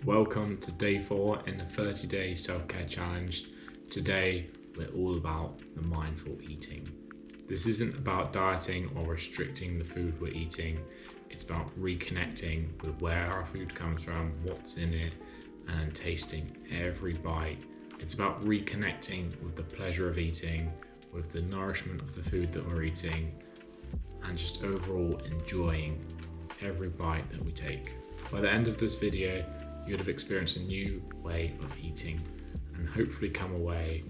Welcome to day 4 in the 30-day self-care challenge. Today, we're all about the mindful eating. This isn't about dieting or restricting the food we're eating. It's about reconnecting with where our food comes from, what's in it, and tasting every bite. It's about reconnecting with the pleasure of eating, with the nourishment of the food that we're eating, and just overall enjoying every bite that we take. By the end of this video, you'd have experienced a new way of eating and hopefully come away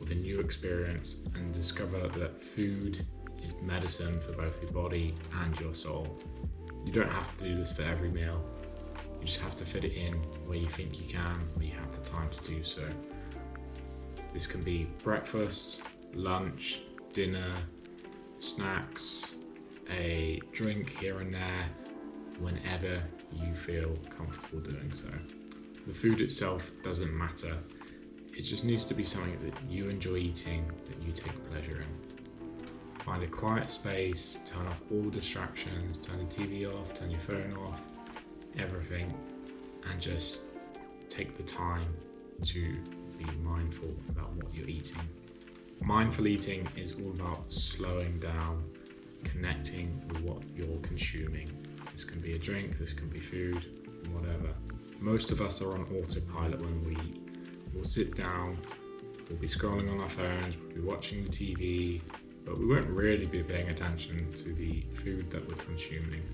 with a new experience and discover that food is medicine for both your body and your soul. You don't have to do this for every meal. You just have to fit it in where you think you can, where you have the time to do so. This can be breakfast, lunch, dinner, snacks, a drink here and there, whenever you feel comfortable doing so. The food itself doesn't matter. It just needs to be something that you enjoy eating, that you take pleasure in. Find a quiet space, turn off all distractions, turn the TV off, turn your phone off, everything, and just take the time to be mindful about what you're eating. Mindful eating is all about slowing down, connecting with what you're consuming. This can be a drink, this can be food, whatever. Most of us are on autopilot when we eat. We'll sit down, we'll be scrolling on our phones, we'll be watching the TV, but we won't really be paying attention to the food that we're consuming.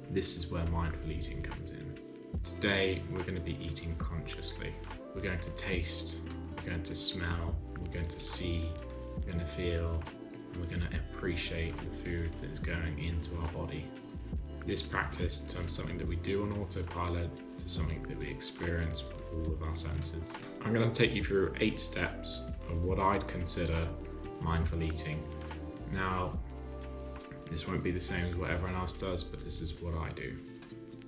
This is where mindful eating comes in. Today, we're going to be eating consciously. We're going to taste, we're going to smell, we're going to see, we're going to feel, and we're going to appreciate the food that is going into our body. This practice turns something that we do on autopilot to something that we experience with all of our senses. I'm going to take you through 8 steps of what I'd consider mindful eating. Now, this won't be the same as what everyone else does, but this is what I do.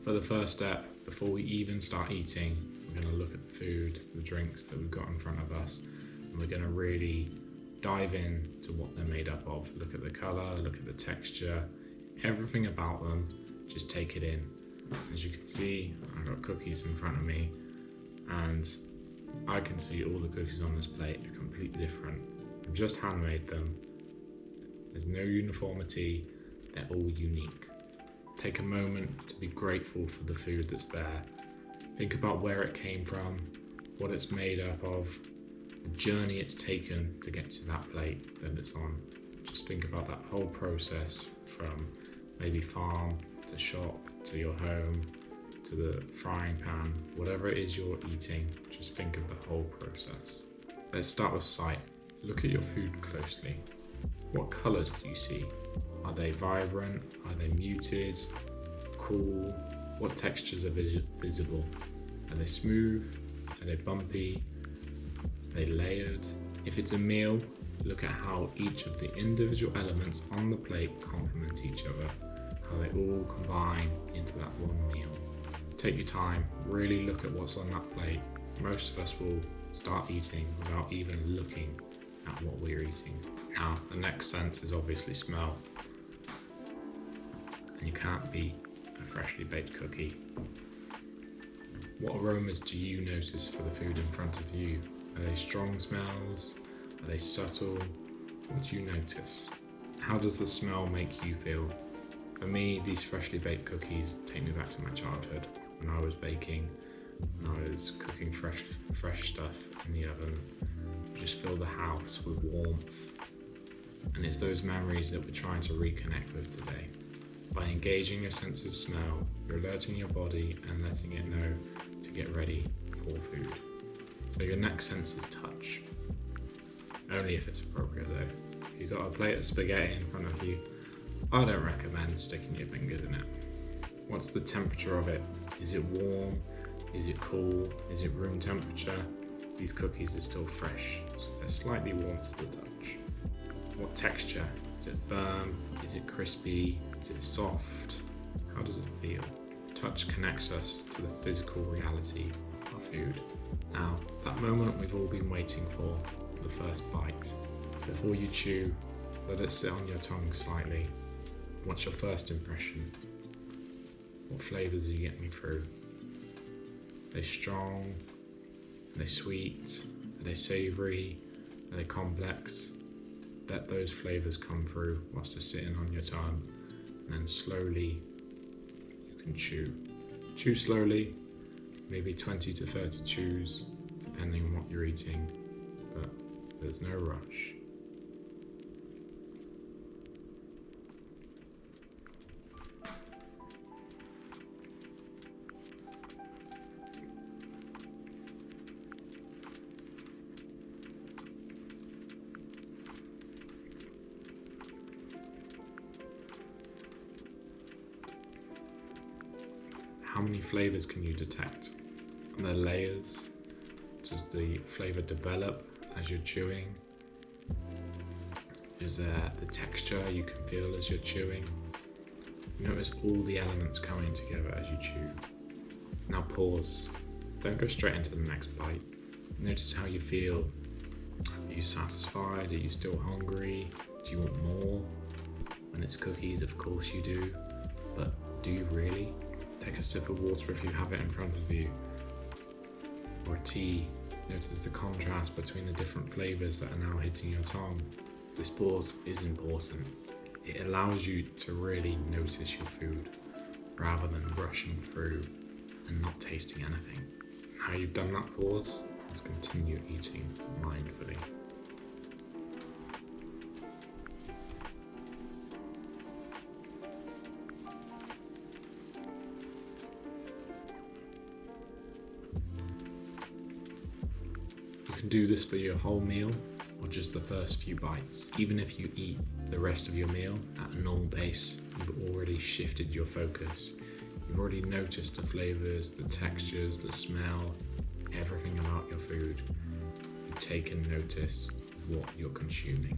For the first step, before we even start eating, we're going to look at the food, the drinks that we've got in front of us, and we're going to really dive in to what they're made up of. Look at the colour, look at the texture, everything about them. Just take it in. As you can see, I've got cookies in front of me, and I can see all the cookies on this plate are completely different. I've just handmade them. There's no uniformity, they're all unique. Take a moment to be grateful for the food that's there. Think about where it came from, what it's made up of, the journey it's taken to get to that plate that it's on. Just think about that whole process from maybe farm to shop to your home to the frying pan, whatever it is you're eating, just think of the whole process. Let's start with sight. Look at your food closely. What colours do you see? Are they vibrant? Are they muted? Cool? What textures are visible? Are they smooth? Are they bumpy? Are they layered? If it's a meal, look at how each of the individual elements on the plate complement each other, how they all combine into that one meal. Take your time, really look at what's on that plate. Most of us will start eating without even looking at what we're eating. Now, the next sense is obviously smell. And you can't beat a freshly baked cookie. What aromas do you notice for the food in front of you? Are they strong smells? Are they subtle? What do you notice? How does the smell make you feel? For me, these freshly baked cookies take me back to my childhood, when I was baking, when I was cooking fresh stuff in the oven. Just fill the house with warmth. And it's those memories that we're trying to reconnect with today. By engaging your sense of smell, you're alerting your body and letting it know to get ready for food. So your next sense is touch. Only if it's appropriate though. If you've got a plate of spaghetti in front of you, I don't recommend sticking your fingers in it. What's the temperature of it? Is it warm? Is it cool? Is it room temperature? These cookies are still fresh, so they're slightly warm to the touch. What texture? Is it firm? Is it crispy? Is it soft? How does it feel? Touch connects us to the physical reality of food. Now, that moment we've all been waiting for, the first bite. Before you chew, let it sit on your tongue slightly. What's your first impression? What flavours are you getting through? they strong? Are they sweet? Are they savoury? Are they complex? Let those flavours come through whilst they're sitting on your tongue, and then slowly you can chew. Chew slowly, maybe 20 to 30 chews, depending on what you're eating, but there's no rush. How many flavours can you detect? Are there layers? Does the flavour develop as you're chewing? Is there the texture you can feel as you're chewing? Notice all the elements coming together as you chew. Now pause. Don't go straight into the next bite. Notice how you feel. Are you satisfied? Are you still hungry? Do you want more? When it's cookies, of course you do. But do you really? Take a sip of water if you have it in front of you, or tea. Notice the contrast between the different flavours that are now hitting your tongue. This pause is important. It allows you to really notice your food rather than rushing through and not tasting anything. Now you've done that pause, let's continue eating mindfully. You can do this for your whole meal or just the first few bites. Even if you eat the rest of your meal at a normal pace, you've already shifted your focus. You've already noticed the flavours, the textures, the smell, everything about your food. You've taken notice of what you're consuming.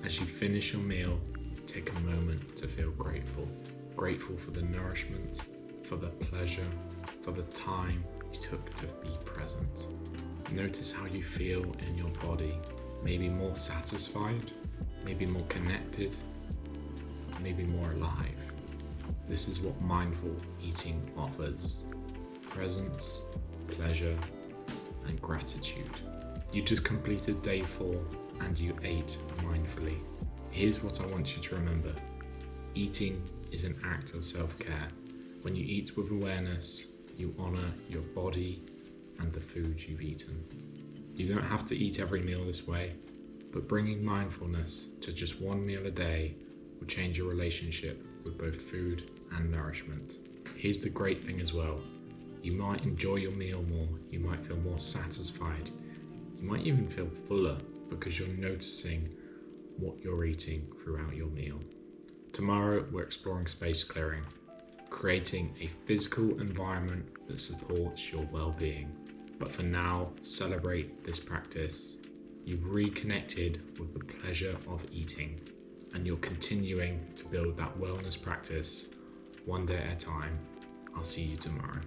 As you finish your meal, take a moment to feel grateful. Grateful for the nourishment, for the pleasure, for the time you took to be present. Notice how you feel in your body. Maybe more satisfied, maybe more connected, maybe more alive. This is what mindful eating offers: presence, pleasure, and gratitude. You just completed day 4 and you ate mindfully. Here's what I want you to remember. Eating is an act of self-care. When you eat with awareness, you honour your body and the food you've eaten. You don't have to eat every meal this way, but bringing mindfulness to just one meal a day will change your relationship with both food and nourishment. Here's the great thing as well. You might enjoy your meal more, you might feel more satisfied, you might even feel fuller because you're noticing what you're eating throughout your meal. Tomorrow we're exploring space clearing, creating a physical environment that supports your well-being. But for now, celebrate this practice. You've reconnected with the pleasure of eating, and you're continuing to build that wellness practice one day at a time. I'll see you tomorrow.